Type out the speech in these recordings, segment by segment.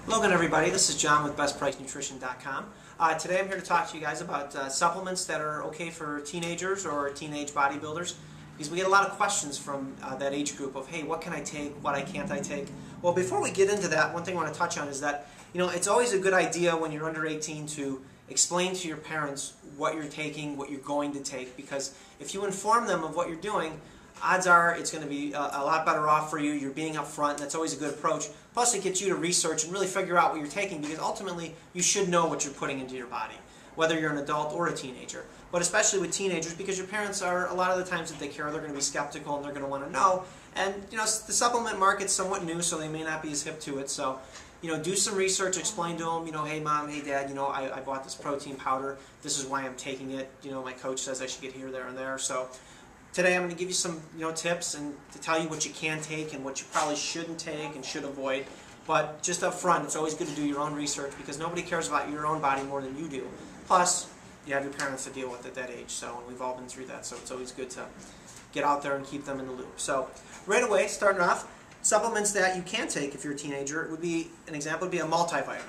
Hello again, everybody. This is John with BestPriceNutrition.com. Today I'm here to talk to you guys about supplements that are okay for teenagers or teenage bodybuilders, because we get a lot of questions from that age group of, hey, what can I take, what can't I take? Well, before we get into that, one thing I want to touch on is that, it's always a good idea when you're under 18 to explain to your parents what you're taking, what you're going to take, because if you inform them of what you're doing, odds are it's going to be a lot better off for you. You're being upfront, and that's always a good approach. Plus, it gets you to research and really figure out what you're taking, because ultimately you should know what you're putting into your body, whether you're an adult or a teenager. But especially with teenagers, because your parents are, a lot of the times that they care, they're going to be skeptical and they're going to want to know. And the supplement market's somewhat new, so they may not be as hip to it. So, do some research, explain to them, hey mom, hey dad, I bought this protein powder. This is why I'm taking it. My coach says I should get here, there, and there. So today I'm going to give you some tips and to tell you what you can take and what you probably shouldn't take and should avoid. But just up front, it's always good to do your own research, because nobody cares about your own body more than you do. Plus, you have your parents to deal with at that age, so we've all been through that, so it's always good to get out there and keep them in the loop. So right away, starting off, supplements that you can take if you're a teenager, an example would be a multivitamin.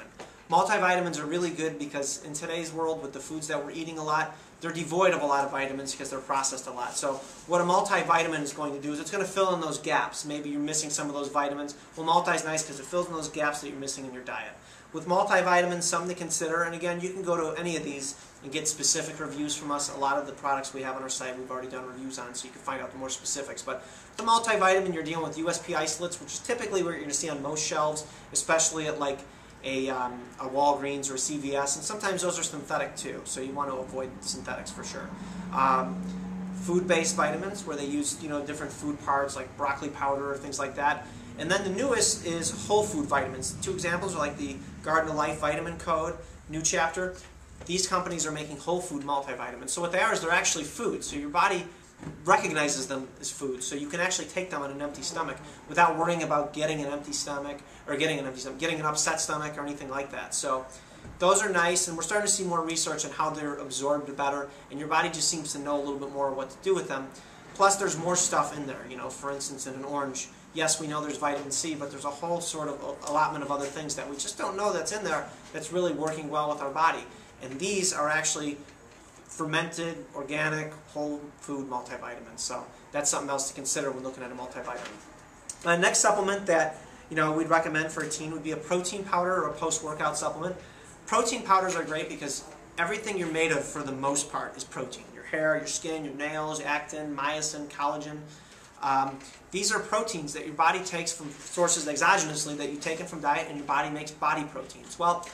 Multivitamins are really good because in today's world, with the foods that we're eating a lot, they're devoid of a lot of vitamins because they're processed a lot. So what a multivitamin is going to do is it's going to fill in those gaps. Maybe you're missing some of those vitamins. Well, multi is nice because it fills in those gaps that you're missing in your diet. With multivitamins, something to consider, and again, you can go to any of these and get specific reviews from us. A lot of the products we have on our site, we've already done reviews on, so you can find out the more specifics. But the multivitamin, you're dealing with USP isolates, which is typically what you're going to see on most shelves, especially at like a Walgreens or a CVS, and sometimes those are synthetic too, so you want to avoid synthetics for sure. Food-based vitamins, where they use different food parts like broccoli powder or things like that. And then the newest is whole food vitamins. Two examples are like the Garden of Life Vitamin Code, New Chapter. These companies are making whole food multivitamins. So what they are is they're actually food. So your body recognizes them as food. So you can actually take them on an empty stomach without worrying about getting an empty stomach or getting an upset stomach or anything like that. So those are nice, and we're starting to see more research on how they're absorbed better, and your body just seems to know a little bit more what to do with them. Plus, there's more stuff in there. For instance, in an orange, yes, we know there's vitamin C, but there's a whole sort of allotment of other things that we just don't know that's in there that's really working well with our body. And these are actually fermented, organic, whole food multivitamins. So that's something else to consider when looking at a multivitamin. Next supplement that we'd recommend for a teen would be a protein powder or a post-workout supplement. Protein powders are great because everything you're made of, for the most part, is protein. Your hair, your skin, your nails, actin, myosin, collagen. These are proteins that your body takes from sources exogenously that you take it from diet, and your body makes body proteins. Well,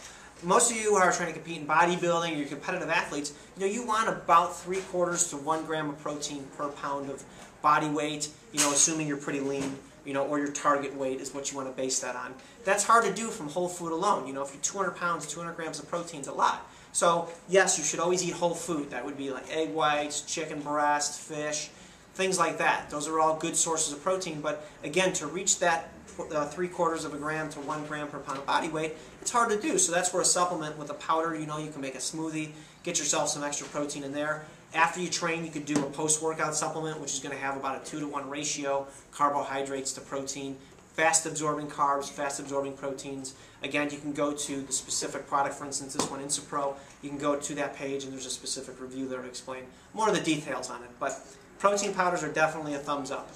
most of you who are trying to compete in bodybuilding, you're competitive athletes, you want about 3/4 to 1 gram of protein per pound of body weight, assuming you're pretty lean, or your target weight is what you want to base that on. That's hard to do from whole food alone. If you're 200 pounds, 200 grams of protein is a lot. So yes, you should always eat whole food. That would be like egg whites, chicken breast, fish, things like that. Those are all good sources of protein, but again, to reach that 3/4 of a gram to 1 gram per pound of body weight, it's hard to do. So that's where a supplement with a powder, you can make a smoothie, get yourself some extra protein in there. After you train, you could do a post-workout supplement, which is going to have about a 2-to-1 ratio, carbohydrates to protein, fast-absorbing carbs, fast-absorbing proteins. Again, you can go to the specific product, for instance, this one, Insupro. You can go to that page, and there's a specific review there to explain more of the details on it. But protein powders are definitely a thumbs up.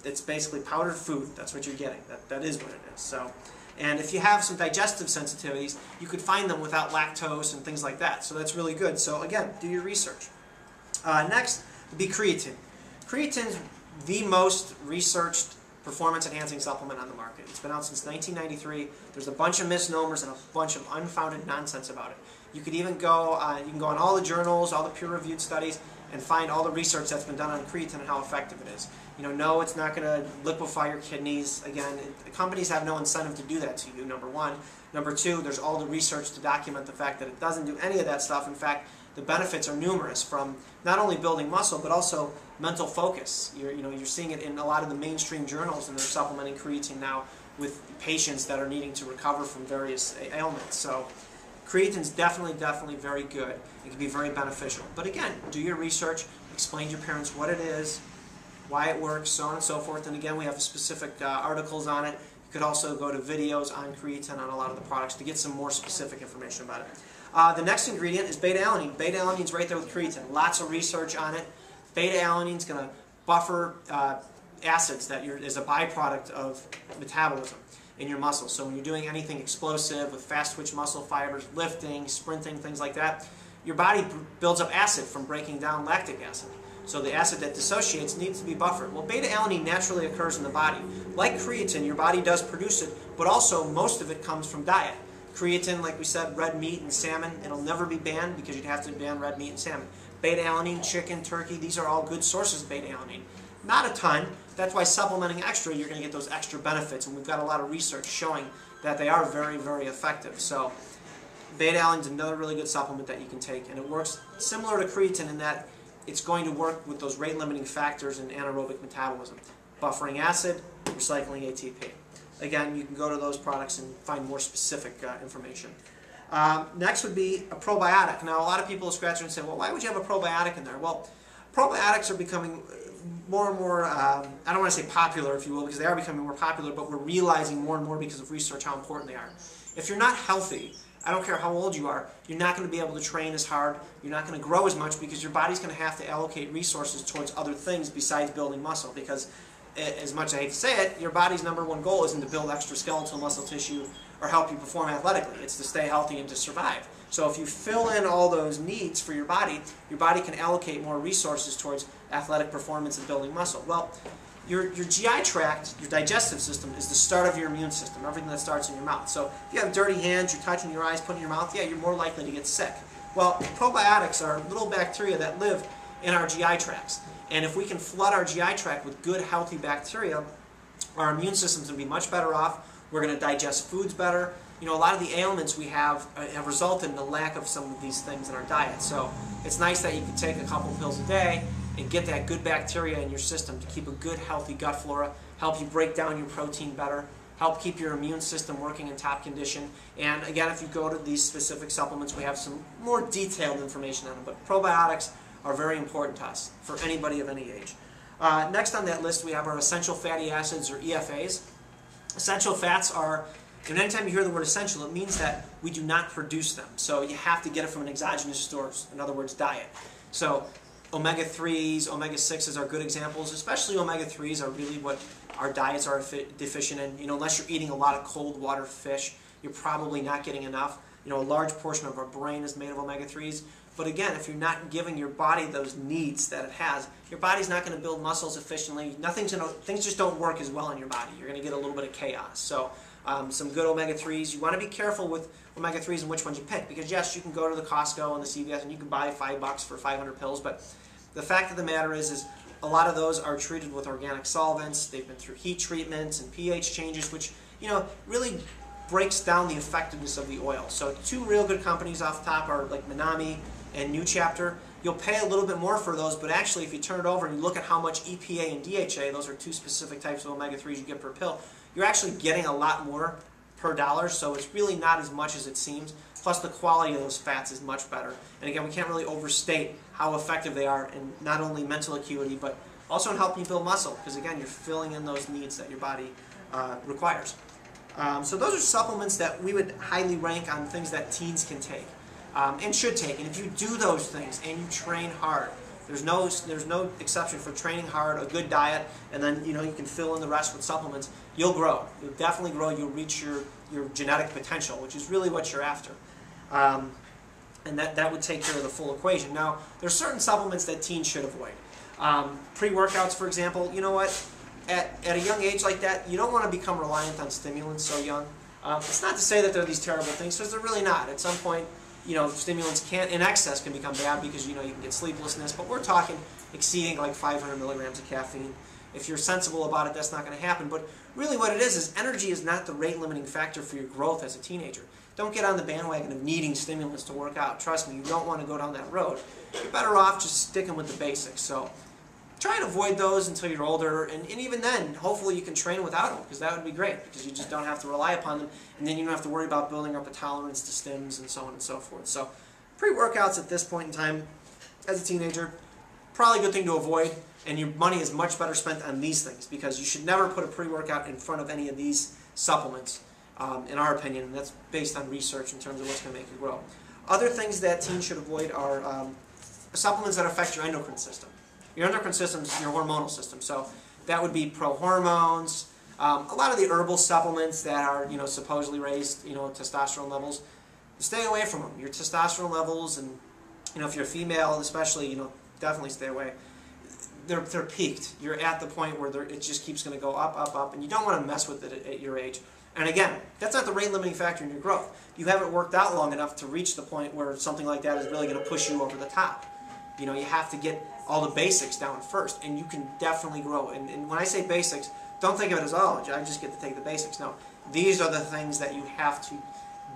It's basically powdered food. That's what you're getting. That is what it is. So, and if you have some digestive sensitivities, you could find them without lactose and things like that. So that's really good. So again, do your research. Next would be creatine. Creatine is the most researched performance-enhancing supplement on the market. It's been out since 1993. There's a bunch of misnomers and a bunch of unfounded nonsense about it. You could even go, you can go on all the journals, all the peer-reviewed studies, and find all the research that's been done on creatine and how effective it is. No, it's not going to liquefy your kidneys. Again, companies have no incentive to do that to you, number one. Number two, there's all the research to document the fact that it doesn't do any of that stuff. In fact, the benefits are numerous, from not only building muscle, but also mental focus. You're seeing it in a lot of the mainstream journals, and they're supplementing creatine now with patients that are needing to recover from various ailments. So creatine is definitely very good. It can be very beneficial. But again, do your research, explain to your parents what it is, why it works, so on and so forth. And again, we have specific articles on it. You You could also go to videos on creatine on a lot of the products to get some more specific information about it. The next ingredient is beta-alanine. Beta-alanine is right there with creatine. Lots of research on it. Beta-alanine is going to buffer acids that is a byproduct of metabolism in your muscles. So when you're doing anything explosive with fast twitch muscle fibers, lifting, sprinting, things like that, your body builds up acid from breaking down lactic acid. So the acid that dissociates needs to be buffered. Well, beta-alanine naturally occurs in the body. Like creatine, your body does produce it, but also most of it comes from diet. Creatine, like we said, red meat and salmon, it'll never be banned because you'd have to ban red meat and salmon. Beta-alanine, chicken, turkey, these are all good sources of beta-alanine. Not a ton. That's why supplementing extra, you're going to get those extra benefits. And we've got a lot of research showing that they are very, very effective. So beta-alanine is another really good supplement that you can take. And it works similar to creatine in that it's going to work with those rate-limiting factors in anaerobic metabolism. Buffering acid, recycling ATP. Again, you can go to those products and find more specific information. Next would be a probiotic. Now, a lot of people will scratch their head and say, well, why would you have a probiotic in there? Well, probiotics are becoming more and more, I don't want to say popular, if you will, because they are becoming more popular, but we're realizing more and more because of research how important they are. If you're not healthy, I don't care how old you are, you're not going to be able to train as hard, you're not going to grow as much because your body's going to have to allocate resources towards other things besides building muscle. Because, as much as I hate to say it, your body's #1 goal isn't to build extra skeletal muscle tissue or help you perform athletically. It's to stay healthy and to survive. So if you fill in all those needs for your body can allocate more resources towards athletic performance and building muscle. Well, your GI tract, your digestive system, is the start of your immune system, everything that starts in your mouth. So if you have dirty hands, you're touching your eyes, putting in your mouth, yeah, you're more likely to get sick. Well, probiotics are little bacteria that live in our GI tracts. And if we can flood our GI tract with good, healthy bacteria, our immune system's going to be much better off. We're going to digest foods better. You know, a lot of the ailments we have resulted in the lack of some of these things in our diet. So it's nice that you can take a couple pills a day and get that good bacteria in your system to keep a good, healthy gut flora, help you break down your protein better, help keep your immune system working in top condition. And again, if you go to these specific supplements, we have some more detailed information on them. But probiotics are very important to us for anybody of any age. Next on that list, we have our essential fatty acids, or EFAs. Essential fats are, and anytime you hear the word essential, it means that we do not produce them. So you have to get it from an exogenous source, in other words, diet. So omega-3s, omega-6s are good examples, especially omega-3s are really what our diets are deficient in. You know, unless you're eating a lot of cold water fish, you're probably not getting enough. You know, a large portion of our brain is made of omega-3s. But again, if you're not giving your body those needs that it has, your body's not going to build muscles efficiently. Things just don't work as well in your body. You're going to get a little bit of chaos. So some good omega-3s. You want to be careful with omega-3s and which ones you pick. Because yes, you can go to the Costco and the CVS and you can buy $5 for 500 pills. But the fact of the matter is a lot of those are treated with organic solvents. They've been through heat treatments and pH changes, which, you know, really breaks down the effectiveness of the oil. So two real good companies off the top are like Minami and New Chapter. You'll pay a little bit more for those, but actually if you turn it over and you look at how much EPA and DHA, those are two specific types of omega-3s you get per pill, you're actually getting a lot more per dollar, so it's really not as much as it seems. Plus the quality of those fats is much better. And again, we can't really overstate how effective they are in not only mental acuity, but also in helping you build muscle, because again, you're filling in those needs that your body requires. So those are supplements that we would highly rank on things that teens can take. And should take. And if you do those things and you train hard, there's no exception for training hard, a good diet, and then you can fill in the rest with supplements. You'll grow. You'll definitely grow. You'll reach your genetic potential, which is really what you're after. And that would take care of the full equation. Now, there's certain supplements that teens should avoid. Pre-workouts, for example. You know what? At a young age like that, you don't want to become reliant on stimulants so young. It's not to say that they're these terrible things, because they're really not. At some point, stimulants in excess can become bad because, you can get sleeplessness, but we're talking exceeding like 500 milligrams of caffeine. If you're sensible about it, that's not going to happen. But really what it is energy is not the rate-limiting factor for your growth as a teenager. Don't get on the bandwagon of needing stimulants to work out. Trust me, you don't want to go down that road. You're better off just sticking with the basics. So try and avoid those until you're older, and even then, hopefully you can train without them, because that would be great, because you just don't have to rely upon them, and then you don't have to worry about building up a tolerance to stims and so on and so forth. So pre-workouts at this point in time, as a teenager, probably a good thing to avoid, and your money is much better spent on these things, because you should never put a pre-workout in front of any of these supplements, in our opinion, and that's based on research in terms of what's going to make you grow. Other things that teens should avoid are supplements that affect your endocrine system. Your endocrine system is your hormonal system, so that would be pro-hormones, a lot of the herbal supplements that are, supposedly raised, testosterone levels. Stay away from them. Your testosterone levels, and if you're a female especially, definitely stay away. They're peaked. You're at the point where it just keeps going to go up, up, up, and you don't want to mess with it at your age. And again, that's not the rate limiting factor in your growth. You haven't worked out long enough to reach the point where something like that is really going to push you over the top. You have to get all the basics down first, and you can definitely grow. And when I say basics, don't think of it as, oh, I just get to take the basics. No, these are the things that you have to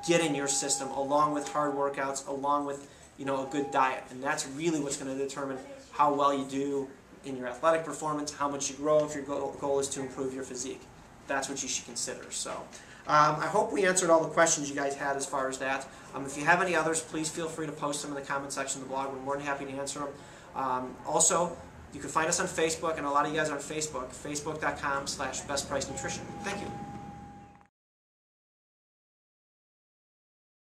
get in your system, along with hard workouts, along with a good diet. And that's really what's going to determine how well you do in your athletic performance, how much you grow if your goal is to improve your physique. That's what you should consider. So I hope we answered all the questions you guys had as far as that. If you have any others, please feel free to post them in the comment section of the blog. We're more than happy to answer them. Also, you can find us on Facebook, and a lot of you guys are on Facebook, facebook.com/BestPriceNutrition. Thank you.